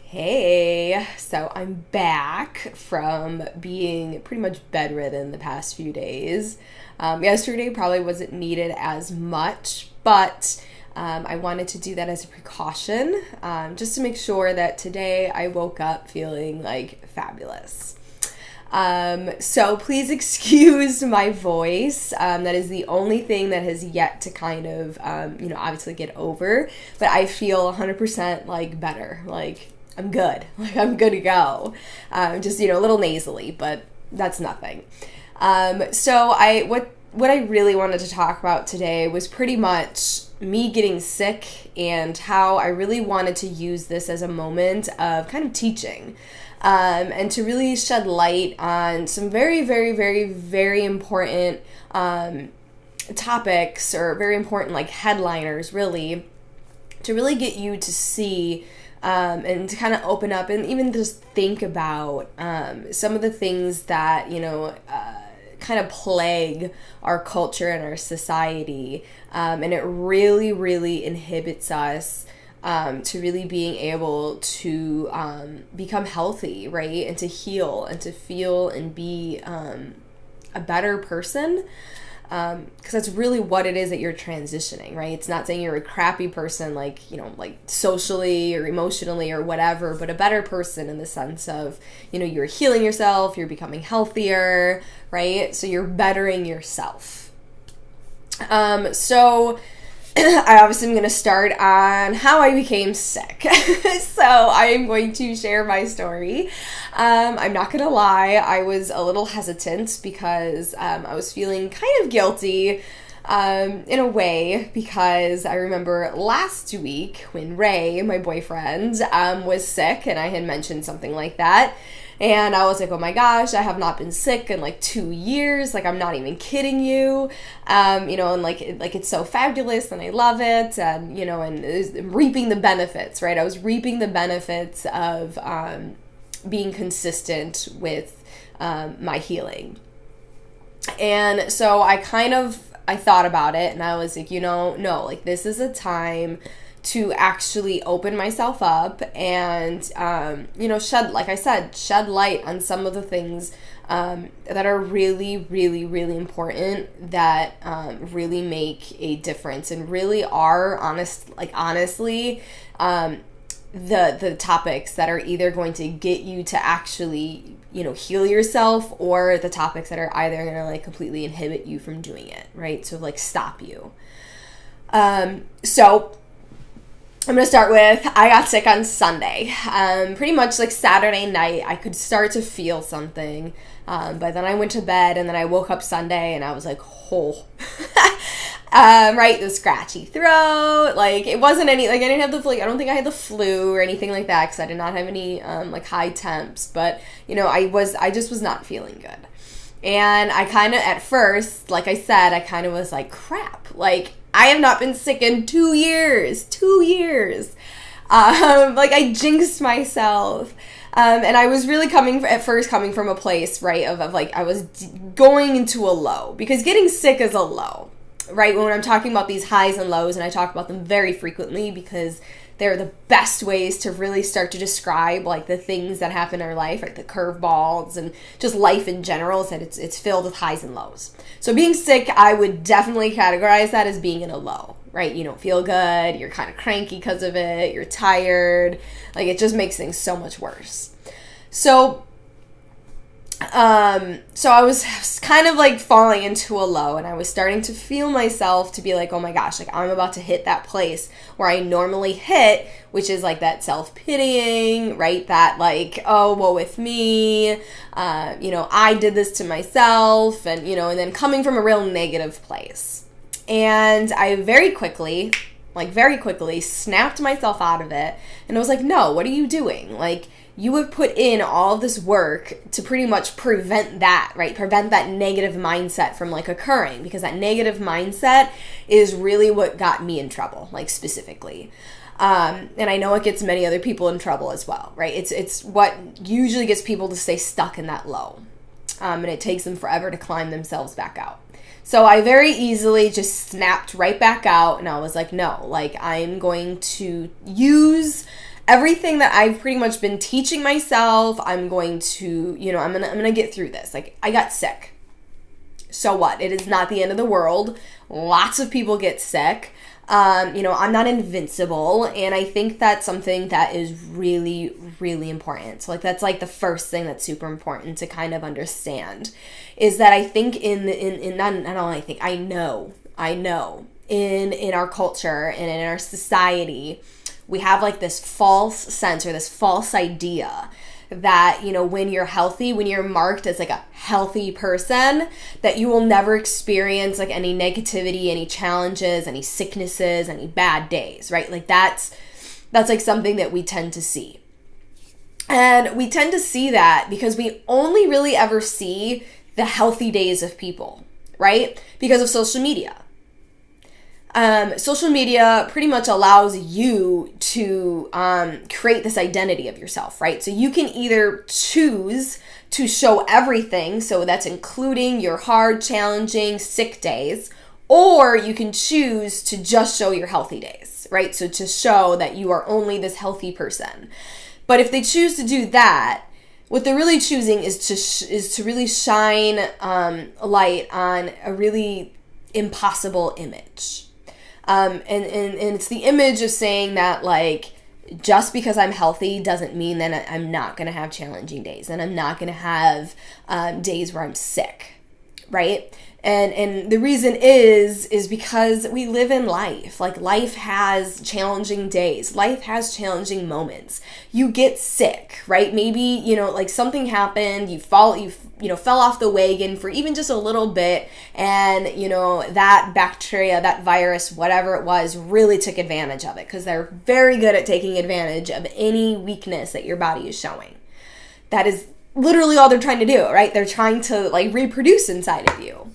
Hey, so I'm back from being pretty much bedridden the past few days. Yesterday probably wasn't needed as much, but I wanted to do that as a precaution, just to make sure that today I woke up feeling like fabulous. So please excuse my voice. That is the only thing that has yet to kind of, obviously get over, but I feel 100% like better. Like I'm good. Like I'm good to go. Just, a little nasally, but that's nothing. What I really wanted to talk about today was pretty much me getting sick and how I really wanted to use this as a moment of kind of teaching. And to really shed light on some very, very, very, very important topics, or very important like headliners, really, to really get you to see and to kind of open up and even just think about some of the things that, kind of plague our culture and our society. And it really, really inhibits us to really being able to become healthy, right? And to heal and to feel and be a better person. Because that's really what it is that you're transitioning, right? It's not saying you're a crappy person, like socially or emotionally or whatever, but a better person in the sense of, you're healing yourself, you're becoming healthier, right? So you're bettering yourself. So I obviously am going to start on how I became sick. So I am going to share my story. I'm not going to lie, I was a little hesitant because I was feeling kind of guilty in a way, because I remember last week when Ray, my boyfriend, was sick, and I had mentioned something like that. And I was like, oh my gosh, I have not been sick in like 2 years. Like, I'm not even kidding you. And it's so fabulous and I love it. And, and reaping the benefits, right? I was reaping the benefits of being consistent with my healing. And so I thought about it and I was like, no, like this is a time to actually open myself up and, shed light on some of the things that are really, really, really important, that really make a difference and really are honestly, the topics that are either going to get you to actually, heal yourself, or the topics that are either going to like completely inhibit you from doing it, right? So like stop you. So I'm going to start with, I got sick on Sunday. Pretty much like Saturday night, I could start to feel something. But then I went to bed and then I woke up Sunday and I was like, oh, right, the scratchy throat. Like it wasn't any, like I didn't have the flu. I don't think I had the flu or anything like that, because I did not have any high temps. But, I just was not feeling good. And I kind of, at first, like I said, I kind of was like, crap, like I have not been sick in 2 years. 2 years. Like I jinxed myself. And I was really coming from a place, right, of like I was going into a low, because getting sick is a low, right? When I'm talking about these highs and lows, and I talk about them very frequently because they're the best ways to really start to describe like the things that happen in our life, like the curveballs and just life in general, is that it's filled with highs and lows. So being sick, I would definitely categorize that as being in a low, right? You don't feel good, you're kind of cranky because of it, you're tired, like it just makes things so much worse. So I was kind of like falling into a low, and I was starting to feel myself to be like, oh my gosh, like I'm about to hit that place where I normally hit, which is like that self-pitying, right? That like, oh, woe with me, I did this to myself, and, and then coming from a real negative place. And I very quickly snapped myself out of it, and I was like, no, what are you doing? Like, you have put in all of this work to pretty much prevent that, right? Prevent that negative mindset from like occurring, because that negative mindset is really what got me in trouble, like specifically. And I know it gets many other people in trouble as well, right? It's what usually gets people to stay stuck in that low. And it takes them forever to climb themselves back out. So I very easily just snapped right back out, and I was like, no, like I'm going to use everything that I've pretty much been teaching myself, I'm going to, I'm gonna get through this. Like, I got sick. So what? It is not the end of the world. Lots of people get sick. I'm not invincible. And I think that's something that is really, really important. So, like, that's like the first thing that's super important to kind of understand, is that I think I know in our culture and in our society, we have like this false sense or this false idea that, when you're healthy, when you're marked as like a healthy person, that you will never experience like any negativity, any challenges, any sicknesses, any bad days, right? Like that's like something that we tend to see. And we tend to see that because we only really ever see the healthy days of people, right? Because of social media. Social media pretty much allows you to create this identity of yourself, right? So you can either choose to show everything, so that's including your hard, challenging, sick days, or you can choose to just show your healthy days, right? So to show that you are only this healthy person. But if they choose to do that, what they're really choosing is to really shine light on a really impossible image. And it's the image of saying that, like, just because I'm healthy doesn't mean that I'm not going to have challenging days, and I'm not going to have days where I'm sick, right? And the reason is because we live in life. Like, life has challenging days. Life has challenging moments. You get sick, right? Maybe, like something happened, you fell off the wagon for even just a little bit, and, that bacteria, that virus, whatever it was, really took advantage of it, because they're very good at taking advantage of any weakness that your body is showing. That is literally all they're trying to do, right? They're trying to, like, reproduce inside of you.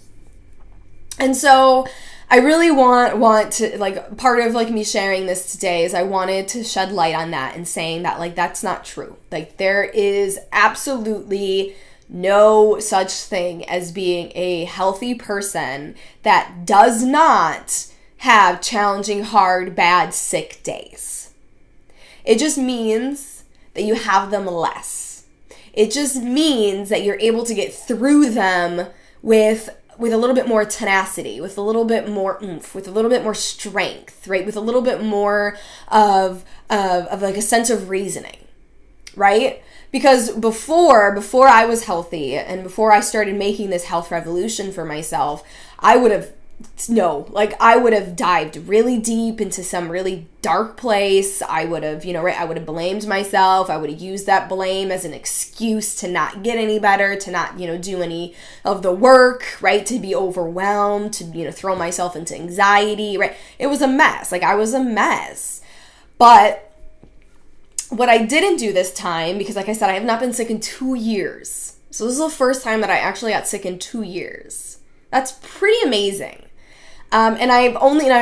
And so I really want to, like, part of, like, me sharing this today is I wanted to shed light on that and saying that, like, that's not true. Like, there is absolutely no such thing as being a healthy person that does not have challenging, hard, bad, sick days. It just means that you have them less. It just means that you're able to get through them with a little bit more tenacity, with a little bit more oomph, with a little bit more strength, right? With a little bit more of like a sense of reasoning, right? Because before I was healthy and before I started making this health revolution for myself, I would have dived really deep into some really dark place. I would have, I would have blamed myself. I would have used that blame as an excuse to not get any better, to not, do any of the work, right? To be overwhelmed, to, throw myself into anxiety, right? It was a mess. Like, I was a mess. But what I didn't do this time, because like I said, I have not been sick in 2 years. So this is the first time that I actually got sick in 2 years. That's pretty amazing. And I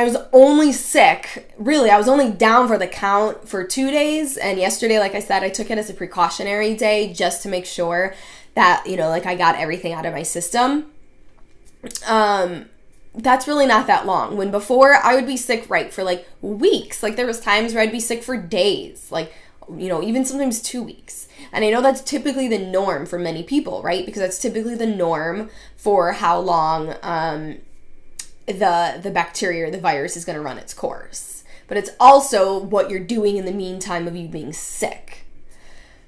was only sick, really, I was only down for the count for 2 days. And yesterday, like I said, I took it as a precautionary day just to make sure that, I got everything out of my system. That's really not that long. When before I would be sick, right, for like weeks. Like, there was times where I'd be sick for days, like, even sometimes 2 weeks. And I know that's typically the norm for many people, right? Because that's typically the norm for how long the bacteria or the virus is going to run its course. But it's also what you're doing in the meantime of you being sick.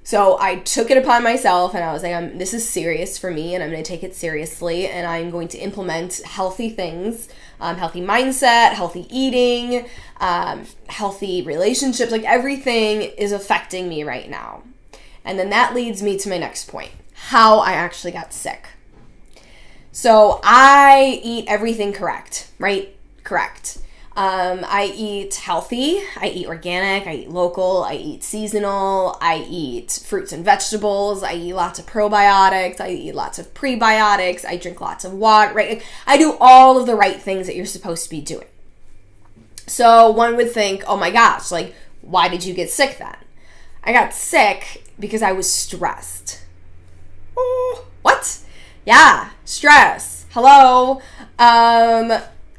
So I took it upon myself, and I was like, this is serious for me, and I'm going to take it seriously, and I'm going to implement healthy things, healthy mindset, healthy eating, healthy relationships. Like, everything is affecting me right now. And then that leads me to my next point, how I actually got sick. So I eat everything correct, right? Correct. I eat healthy, I eat organic, I eat local, I eat seasonal, I eat fruits and vegetables, I eat lots of probiotics, I eat lots of prebiotics, I drink lots of water, right? I do all of the right things that you're supposed to be doing. So one would think, oh my gosh, like, why did you get sick then? I got sick because I was stressed. Oh, what? Yeah, stress. Hello.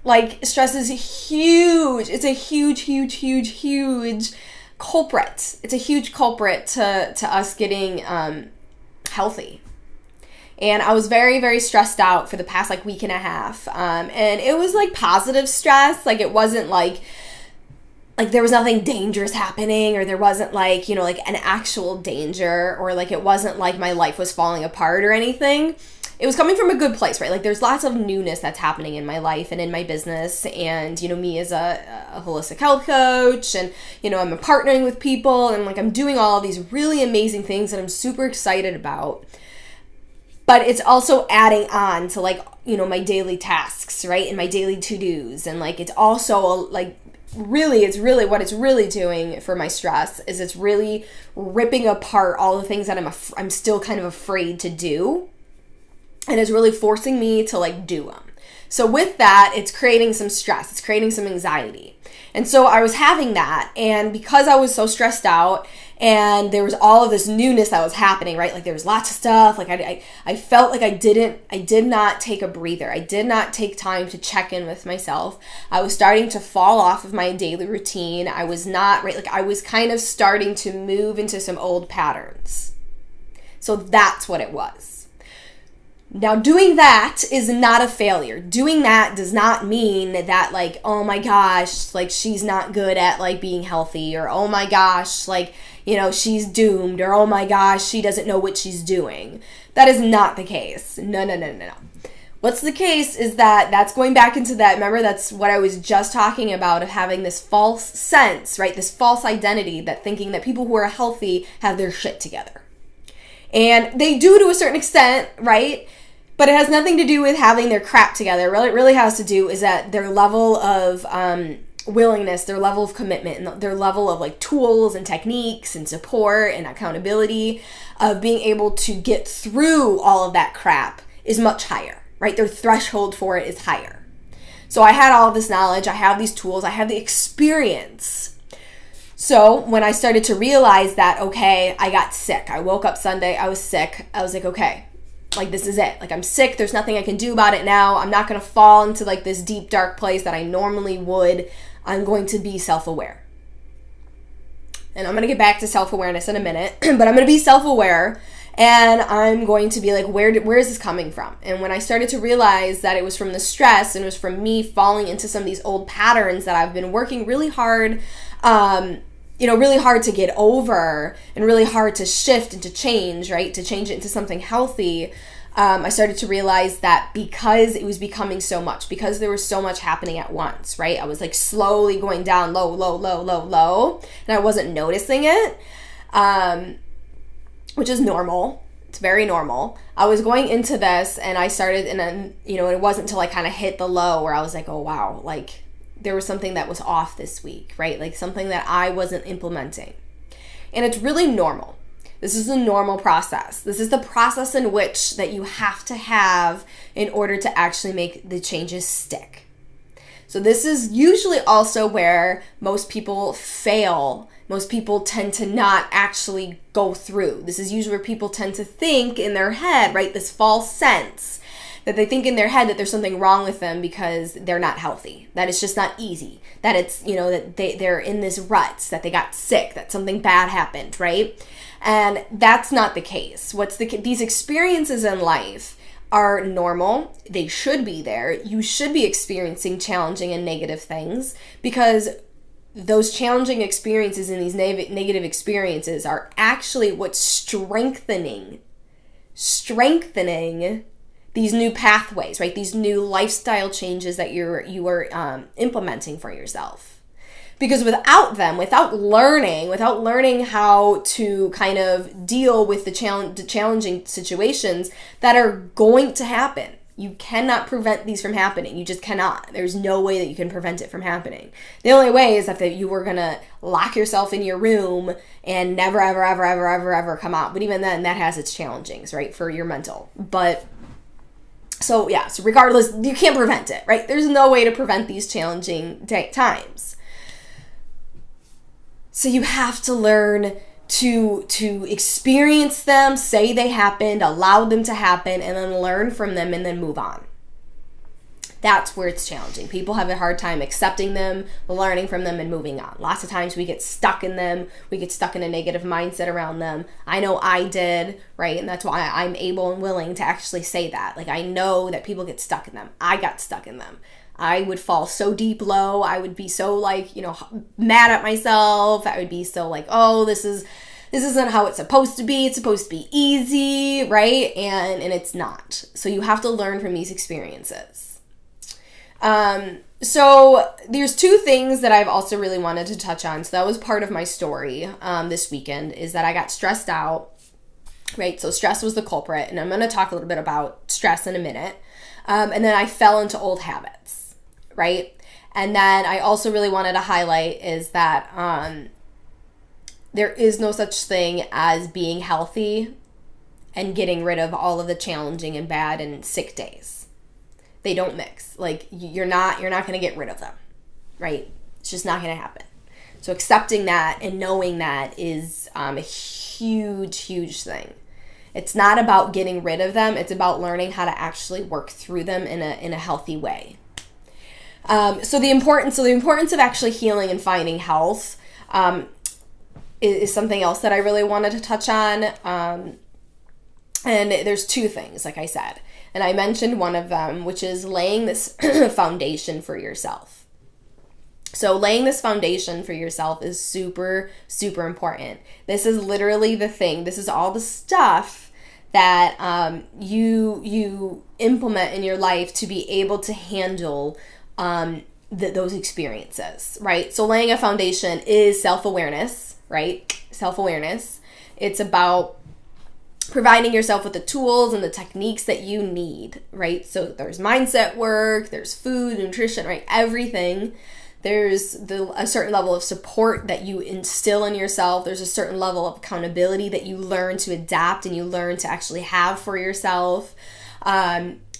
Like, stress is huge. It's a huge culprit. It's a huge culprit to us getting healthy. And I was very, very stressed out for the past like week and a half. And it was like positive stress. Like it wasn't like there was nothing dangerous happening, or there wasn't like, you know, like an actual danger, or like it wasn't like my life was falling apart or anything. It was coming from a good place, right? Like there's lots of newness that's happening in my life and in my business. And, you know, me as a holistic health coach, and, you know, I'm partnering with people, and like I'm doing all of these really amazing things that I'm super excited about. But it's also adding on to like, you know, my daily tasks, right? And my daily to-dos. And like, it's also like, it's really what it's really doing for my stress is it's really ripping apart all the things that I'm still kind of afraid to do. And it's really forcing me to like do them. So with that, it's creating some stress. It's creating some anxiety. And so I was having that. And because I was so stressed out, and there was all of this newness that was happening, right? Like there was lots of stuff. Like I felt like I did not take a breather. I did not take time to check in with myself. I was starting to fall off of my daily routine. I was not, right? Like I was kind of starting to move into some old patterns. So that's what it was. Now, doing that is not a failure. Doing that does not mean that like, oh my gosh, like she's not good at like being healthy, or oh my gosh, like, you know, she's doomed, or oh my gosh, she doesn't know what she's doing. That is not the case. No. What's the case is that that's going back into that, remember that's what I was just talking about, of having this false sense, right? This false identity, that thinking that people who are healthy have their shit together. And they do to a certain extent, right? But it has nothing to do with having their crap together. What it really has to do is that their level of willingness, their level of commitment, and their level of like tools and techniques and support and accountability of being able to get through all of that crap is much higher, right? Their threshold for it is higher. So I had all of this knowledge, I have these tools, I have the experience. So when I started to realize that, okay, I got sick. I woke up Sunday, I was sick. I was like, okay, like this is it. Like I'm sick. There's nothing I can do about it now. I'm not going to fall into like this deep, dark place that I normally would. I'm going to be self-aware. And I'm going to get back to self-awareness in a minute, but I'm going to be self-aware, and I'm going to be like, where is this coming from? And when I started to realize that it was from the stress, and it was from me falling into some of these old patterns that I've been working really hard, really hard to get over, and really hard to shift and to change, right? To change it into something healthy. I started to realize that because it was becoming so much, because there was so much happening at once, right? I was like slowly going down low, and I wasn't noticing it, which is normal. It's very normal. I was going into this, and I started, and then, it wasn't until I kind of hit the low where I was like, oh wow, like there was something that was off this week, right? Like something that I wasn't implementing. And it's really normal. This is a normal process. This is the process in which that you have to have in order to actually make the changes stick. So this is usually also where most people fail. Most people tend to not actually go through. This is usually where people tend to think in their head, right? This false sense that they think in their head that there's something wrong with them because they're not healthy, that it's just not easy, that it's, that they're in this rut, that they got sick, that something bad happened, right? And that's not the case. These experiences in life are normal. They should be there. You should be experiencing challenging and negative things, because those challenging experiences and these negative experiences are actually what's strengthening these new pathways, right? These new lifestyle changes that you are implementing for yourself. Because without them, without learning how to kind of deal with the challenging situations that are going to happen, you cannot prevent these from happening. You just cannot. There's no way that you can prevent it from happening. The only way is that you were going to lock yourself in your room and never, ever, ever, ever, ever, ever come out. But even then, that has its challengings, right, for your mental. So regardless, you can't prevent it, right? There's no way to prevent these challenging times. So you have to learn to experience them, say they happened, allow them to happen, and then learn from them and then move on. That's where it's challenging. People have a hard time accepting them, learning from them, and moving on. Lots of times we get stuck in them. We get stuck in a negative mindset around them. I know I did, right? And that's why I'm able and willing to actually say that. Like, I know that people get stuck in them. I got stuck in them. I would fall so deep low. I would be so like, mad at myself. I would be so like, oh, this isn't how it's supposed to be. It's supposed to be easy, right? And it's not. So you have to learn from these experiences. So there's two things that I've also really wanted to touch on. So that was part of my story this weekend, is that I got stressed out, right? So stress was the culprit, and I'm going to talk a little bit about stress in a minute. And then I fell into old habits, right? And then I also really wanted to highlight is that there is no such thing as being healthy and getting rid of all of the challenging and bad and sick days. They don't mix. Like, you're not going to get rid of them, right? It's just not going to happen. So accepting that and knowing that is a huge, huge thing. It's not about getting rid of them. It's about learning how to actually work through them in a healthy way. So the importance of actually healing and finding health is something else that I really wanted to touch on. And there's two things, like I said. And I mentioned one of them, which is laying this foundation for yourself. So laying this foundation for yourself is super, super important. This is literally the thing. This is all the stuff that you implement in your life to be able to handle those experiences, right? So laying a foundation is self-awareness, right? Self-awareness. It's about providing yourself with the tools and the techniques that you need, right? So there's mindset work, there's food, nutrition, right? Everything. There's a certain level of support that you instill in yourself. There's a certain level of accountability that you learn to adapt and you learn to actually have for yourself.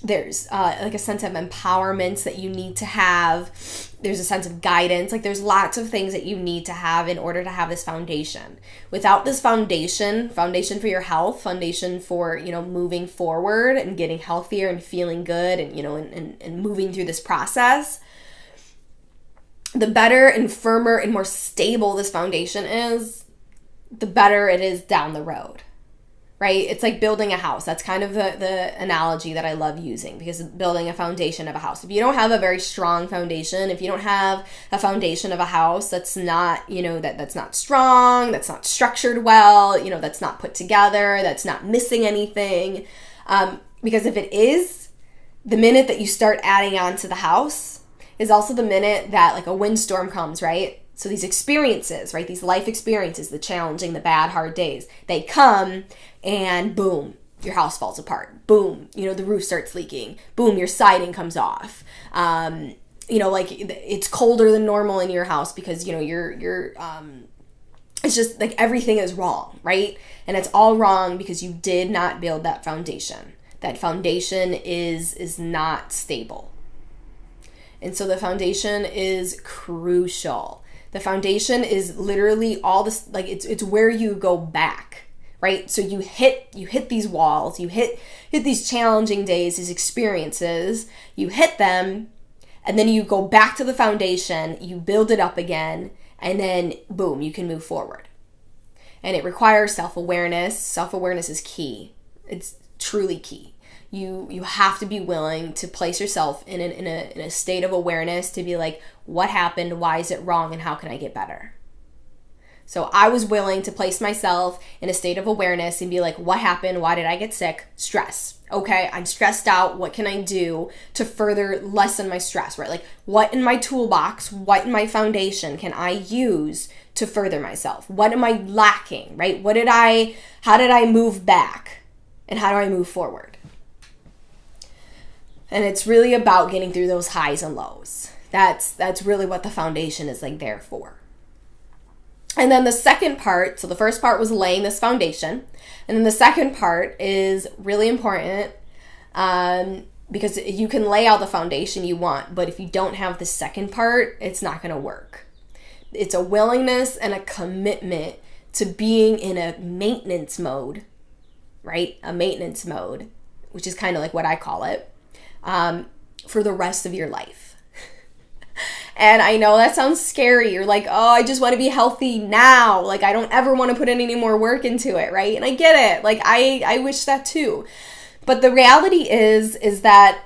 There's like a sense of empowerment that you need to have. There's a sense of guidance. Like, there's lots of things that you need to have in order to have this foundation. Without this foundation for your health, foundation for, moving forward and getting healthier and feeling good and, and moving through this process, the better and firmer and more stable this foundation is, the better it is down the road. Right? It's like building a house. That's kind of the analogy that I love using, because building a foundation of a house. If you don't have a very strong foundation, if you don't have a foundation of a house that's not, that's not strong, that's not structured well, that's not put together, that's not missing anything. Because if it is, the minute that you start adding on to the house is also the minute that like a windstorm comes, right? So these experiences, right? These life experiences, the challenging, the bad, hard days, they come and boom, your house falls apart. Boom, the roof starts leaking. Boom, your siding comes off. Like it's colder than normal in your house because, you're it's just like everything is wrong, right? And it's all wrong because you did not build that foundation. That foundation is not stable. And so the foundation is crucial. The foundation is literally all this, like it's where you go back, right? So you hit these walls, you hit these challenging days, these experiences, you hit them, and then you go back to the foundation, you build it up again, and then boom, you can move forward. And it requires self-awareness. Self-awareness is key. It's truly key. You have to be willing to place yourself in a state of awareness to be like, what happened? Why is it wrong? And how can I get better? So I was willing to place myself in a state of awareness and be like, what happened? Why did I get sick? Stress. Okay, I'm stressed out. What can I do to further lessen my stress, right? Like, what in my toolbox, what in my foundation can I use to further myself? What am I lacking, right? How did I move back? And how do I move forward? And it's really about getting through those highs and lows. That's really what the foundation is like there for. And then the second part, so the first part was laying this foundation. And then the second part is really important because you can lay out the foundation you want, but if you don't have the second part, it's not going to work. It's a willingness and a commitment to being in a maintenance mode, right? A maintenance mode, which is kind of like what I call it. for the rest of your life. And I know that sounds scary. You're like, oh, I just want to be healthy now. Like, I don't ever want to put any more work into it, right? And I get it. Like, I wish that too. But the reality is that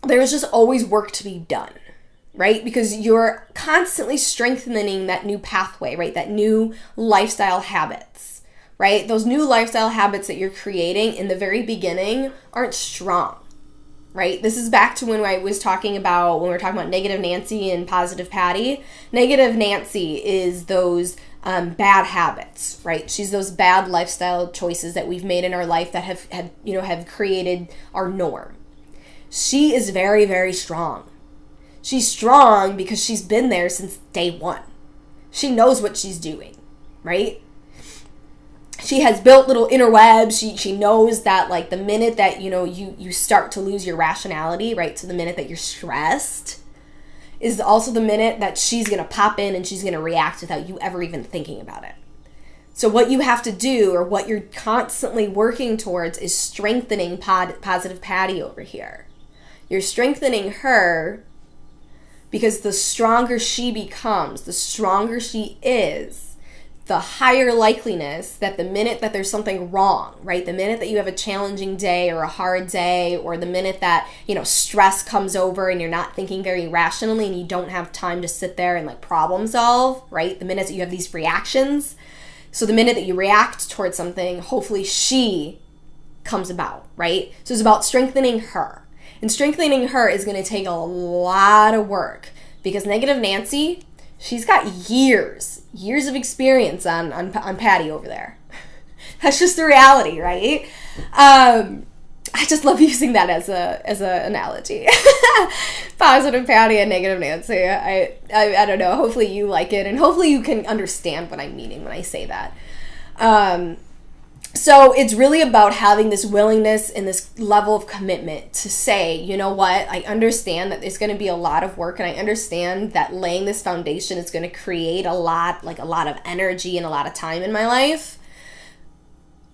there's just always work to be done, right? Because you're constantly strengthening that new pathway, right? That new lifestyle habits, right? Those new lifestyle habits that you're creating in the very beginning aren't strong, right? This is back to when we were talking about negative Nancy and positive Patty. Negative Nancy is those bad habits, right? She's those bad lifestyle choices that we've made in our life that have created our norm. She is very, very strong. She's strong because she's been there since day one. She knows what she's doing, right? She has built little interwebs. She knows that, like, the minute that, you start to lose your rationality, right? So the minute that you're stressed is also the minute that she's going to pop in and she's going to react without you ever even thinking about it. So what you have to do, or what you're constantly working towards, is strengthening positive Patty over here. You're strengthening her because the stronger she becomes, the stronger she is, the higher likeliness that the minute that there's something wrong, right? The minute that you have a challenging day or a hard day, or the minute that, stress comes over and you're not thinking very rationally and you don't have time to sit there and, like, problem solve, right? The minute that you have these reactions. So the minute that you react towards something, hopefully she comes about, right? So it's about strengthening her. And strengthening her is going to take a lot of work, because negative Nancy, she's got years of experience on Patty over there. That's just the reality, right? I just love using that as a analogy. Positive Patty and negative Nancy. I don't know. Hopefully you like it, and hopefully you can understand what I'm meaning when I say that. So it's really about having this willingness and this level of commitment to say, you know what, I understand that there's going to be a lot of work, and I understand that laying this foundation is going to create a lot of energy and a lot of time in my life,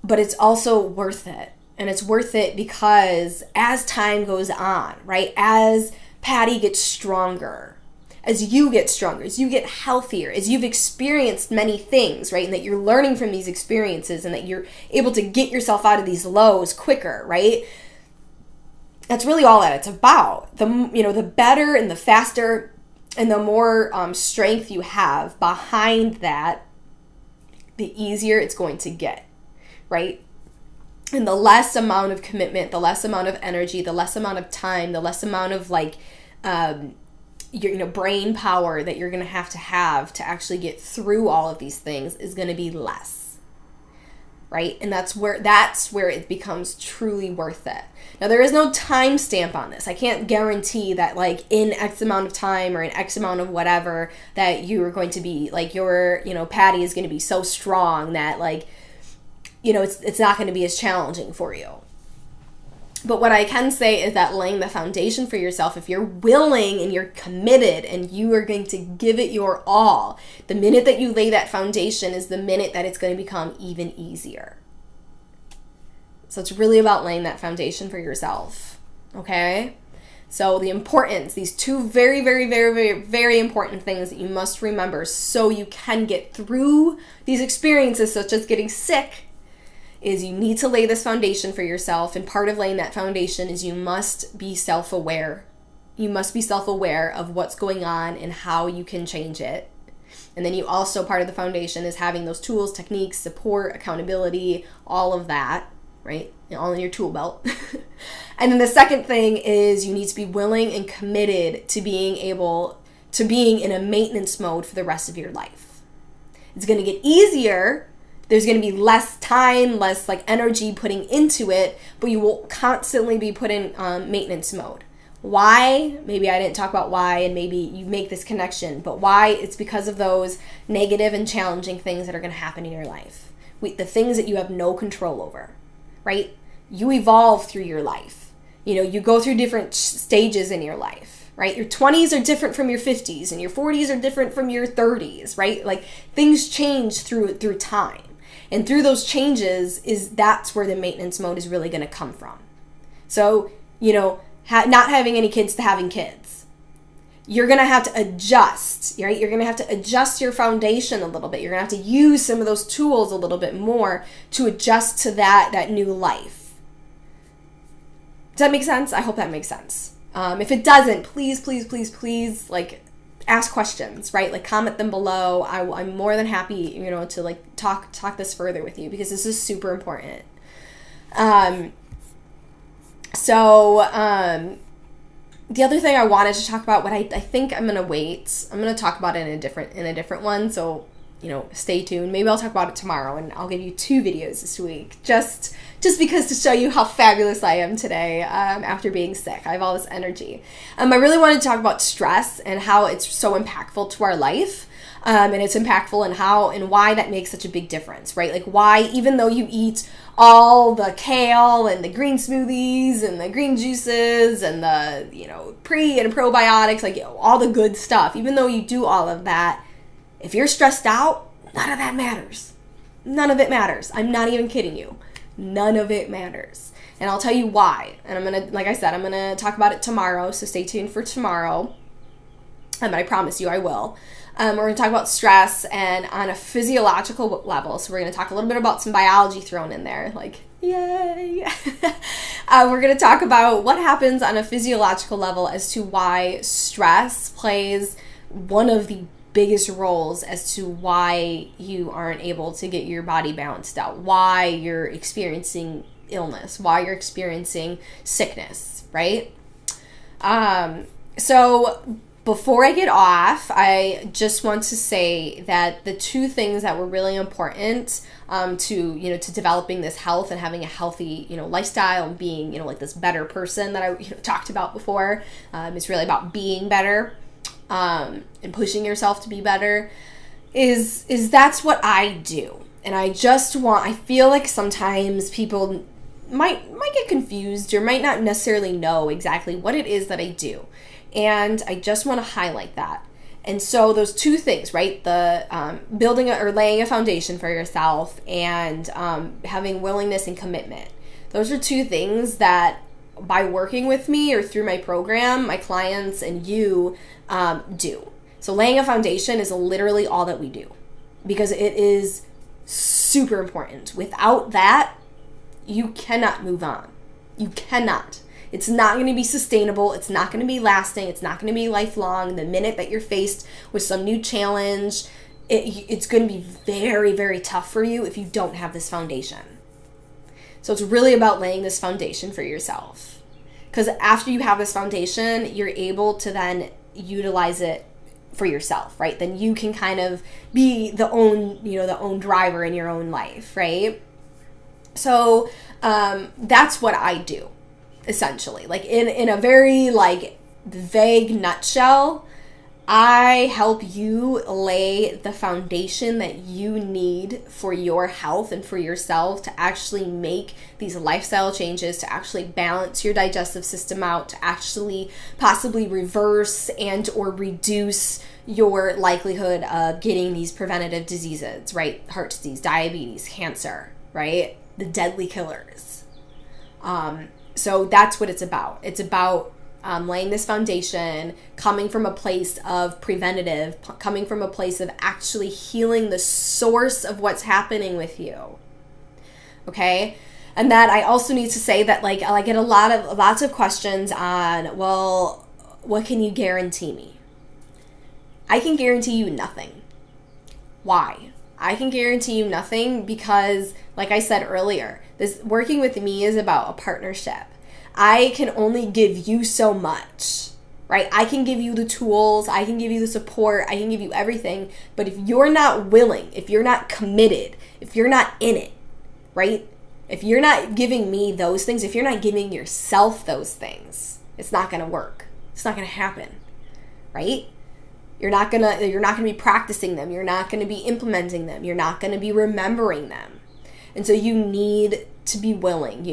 but it's also worth it. And it's worth it because as time goes on, right, as Patty gets stronger, as you get stronger, as you get healthier, as you've experienced many things, right, and that you're learning from these experiences, and that you're able to get yourself out of these lows quicker, right? That's really all that it's about. The better and the faster and the more strength you have behind that, the easier it's going to get, right? And the less amount of commitment, the less amount of energy, the less amount of time, the less amount of your brain power that you're going to have to actually get through all of these things is going to be less, right? And that's where it becomes truly worth it. Now, there is no time stamp on this. I can't guarantee that, like, in X amount of time or in X amount of whatever, that you are going to be, like, your Patty is going to be so strong that, like, it's not going to be as challenging for you. But what I can say is that laying the foundation for yourself, if you're willing and you're committed and you are going to give it your all, the minute that you lay that foundation is the minute that it's going to become even easier. So it's really about laying that foundation for yourself, okay? So the importance, these two very, very, very, very, very important things that you must remember so you can get through these experiences, such as getting sick, is you need to lay this foundation for yourself. And part of laying that foundation is you must be self-aware. You must be self-aware of what's going on and how you can change it. And then you also, part of the foundation is having those tools, techniques, support, accountability, all of that, right? All in your tool belt. And then the second thing is you need to be willing and committed to being in a maintenance mode for the rest of your life. It's going to get easier. There's going to be less time, less energy putting into it, but you will constantly be put in maintenance mode. Why? Maybe I didn't talk about why, and maybe you make this connection, but why? It's because of those negative and challenging things that are going to happen in your life. The things that you have no control over, right? You evolve through your life. You go through different stages in your life, right? Your 20s are different from your 50s, and your 40s are different from your 30s, right? Like, things change through time. And through those changes that's where the maintenance mode is really going to come from. So, not having any kids to having kids. You're going to have to adjust, right? You're going to have to adjust your foundation a little bit. You're going to have to use some of those tools a little bit more to adjust to that new life. Does that make sense? I hope that makes sense. If it doesn't, please, please, please, please, like, ask questions, right? Like, comment them below. I'm more than happy, to like talk this further with you, because this is super important. The other thing I wanted to talk about, what I think I'm gonna wait. I'm gonna talk about it in a different one. So, stay tuned. Maybe I'll talk about it tomorrow, and I'll give you 2 videos this week, just because to show you how fabulous I am today after being sick. I have all this energy. I really wanted to talk about stress and how it's so impactful to our life. And it's impactful and how and why that makes such a big difference, right? Like, why, even though you eat all the kale and the green smoothies and the green juices and the, pre and probiotics, like, all the good stuff, even though you do all of that, if you're stressed out, none of that matters. None of it matters. I'm not even kidding you. None of it matters. And I'll tell you why. And like I said, I'm going to talk about it tomorrow, so stay tuned for tomorrow. But I promise you I will. We're going to talk about stress and on a physiological level. So we're going to talk a little bit about some biology thrown in there. Like, yay! We're going to talk about what happens on a physiological level as to why stress plays one of the biggest roles as to why you aren't able to get your body balanced out, why you're experiencing illness, why you're experiencing sickness, right? So before I get off, I just want to say that the 2 things that were really important to developing this health and having a healthy, lifestyle and being, like this better person that I talked about before, is really about being better and pushing yourself to be better, is that's what I do. And I feel like sometimes people might get confused or might not necessarily know exactly what it is that I do. And I just want to highlight that. And so those 2 things, right? The building or laying a foundation for yourself and having willingness and commitment. Those are 2 things that by working with me or through my program, my clients and you do. So laying a foundation is literally all that we do, because it is super important. Without that, you cannot move on. You cannot. It's not going to be sustainable. It's not going to be lasting. It's not going to be lifelong. The minute that you're faced with some new challenge, it's going to be very, very tough for you if you don't have this foundation. So it's really about laying this foundation for yourself. Because after you have this foundation, you're able to then utilize it for yourself, right? Then you can kind of be the own driver in your own life, right? So that's what I do. Essentially, like in a very like vague nutshell, I help you lay the foundation that you need for your health and for yourself to actually make these lifestyle changes, to actually balance your digestive system out, to actually possibly reverse and or reduce your likelihood of getting these preventative diseases, right? Heart disease, diabetes, cancer, right? The deadly killers. So that's what it's about. It's about laying this foundation, coming from a place of preventative, coming from a place of actually healing the source of what's happening with you. Okay? And that I also need to say that like I get lots of questions on, well, what can you guarantee me? I can guarantee you nothing. Why? I can guarantee you nothing because, like I said earlier, this working with me is about a partnership. I can only give you so much, right? I can give you the tools, I can give you the support, I can give you everything, but if you're not willing, if you're not committed, if you're not in it, right? If you're not giving me those things, if you're not giving yourself those things, it's not going to work. It's not going to happen, right? You're not going to be practicing them. You're not going to be implementing them. You're not going to be remembering them. And so you need to be willing.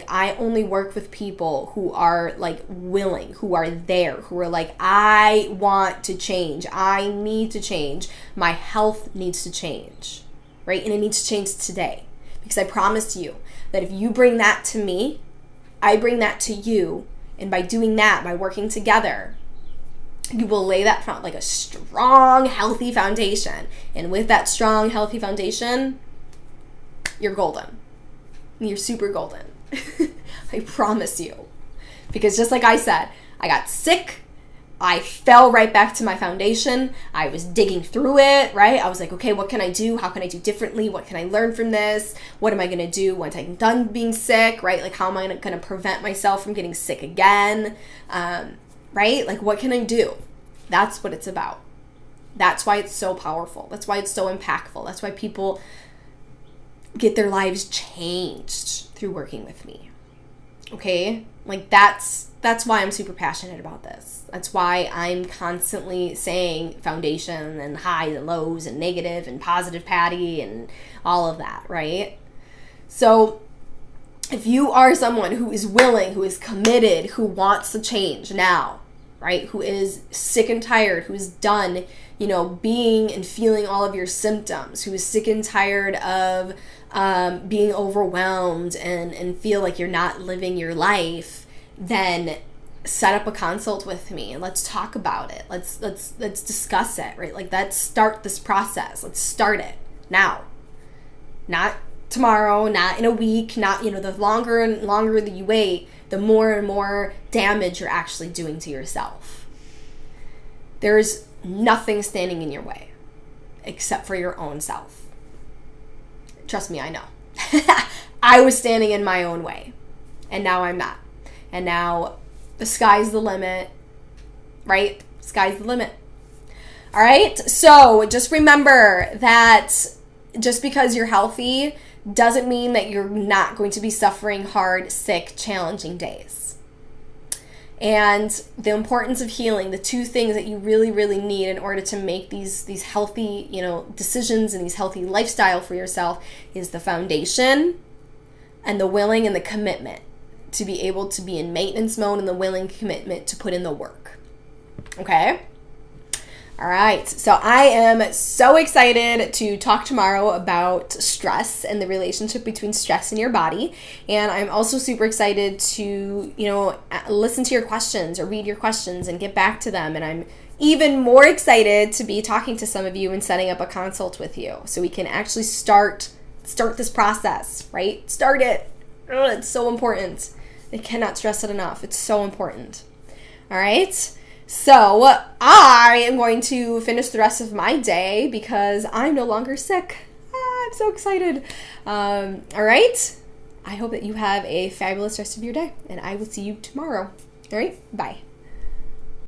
I only work with people who are like willing, who are there, who are like, I want to change. I need to change. My health needs to change, right? And it needs to change today. Because I promise you that if you bring that to me, I bring that to you, And by doing that, by working together, you will lay that like a strong, healthy foundation. And with that strong, healthy foundation, you're golden. You're super golden. I promise you. Because just like I said, I got sick. I fell right back to my foundation. I was digging through it, right? I was like, okay, what can I do? How can I do differently? What can I learn from this? What am I going to do once I'm done being sick, right? Like, how am I going to prevent myself from getting sick again? Right? Like, what can I do? That's what it's about. That's why it's so powerful. That's why it's so impactful. That's why people get their lives changed through working with me. Okay? Like, that's why I'm super passionate about this. That's why I'm constantly saying foundation and highs and lows and negative and positive Patty and all of that, right? So if you are someone who is willing, who is committed, who wants to change now, right? Who is sick and tired, who's done, being and feeling all of your symptoms, who is sick and tired of being overwhelmed and feel like you're not living your life, then set up a consult with me and let's talk about it. Let's discuss it, right? Like, let's start this process. Let's start it now. Not tomorrow, not in a week, not, the longer and longer that you wait, the more and more damage you're actually doing to yourself. There's nothing standing in your way except for your own self. Trust me, I know. I was standing in my own way, and now I'm not. And now the sky's the limit, right? Sky's the limit. All right? So just remember that just because you're healthy doesn't mean that you're not going to be suffering hard, sick, challenging days. And the importance of healing, the two things that you really, really need in order to make these healthy, decisions and these healthy lifestyle for yourself is the foundation and the willing and the commitment to be able to be in maintenance mode and the willing commitment to put in the work. Okay? All right. So I am so excited to talk tomorrow about stress and the relationship between stress and your body. And I'm also super excited to, listen to your questions or read your questions and get back to them. And I'm even more excited to be talking to some of you and setting up a consult with you so we can actually start this process, right? Start it. Oh, it's so important. I cannot stress it enough. It's so important. All right. So I am going to finish the rest of my day because I'm no longer sick. I'm so excited. All right. I hope that you have a fabulous rest of your day, and I will see you tomorrow. All right. Bye.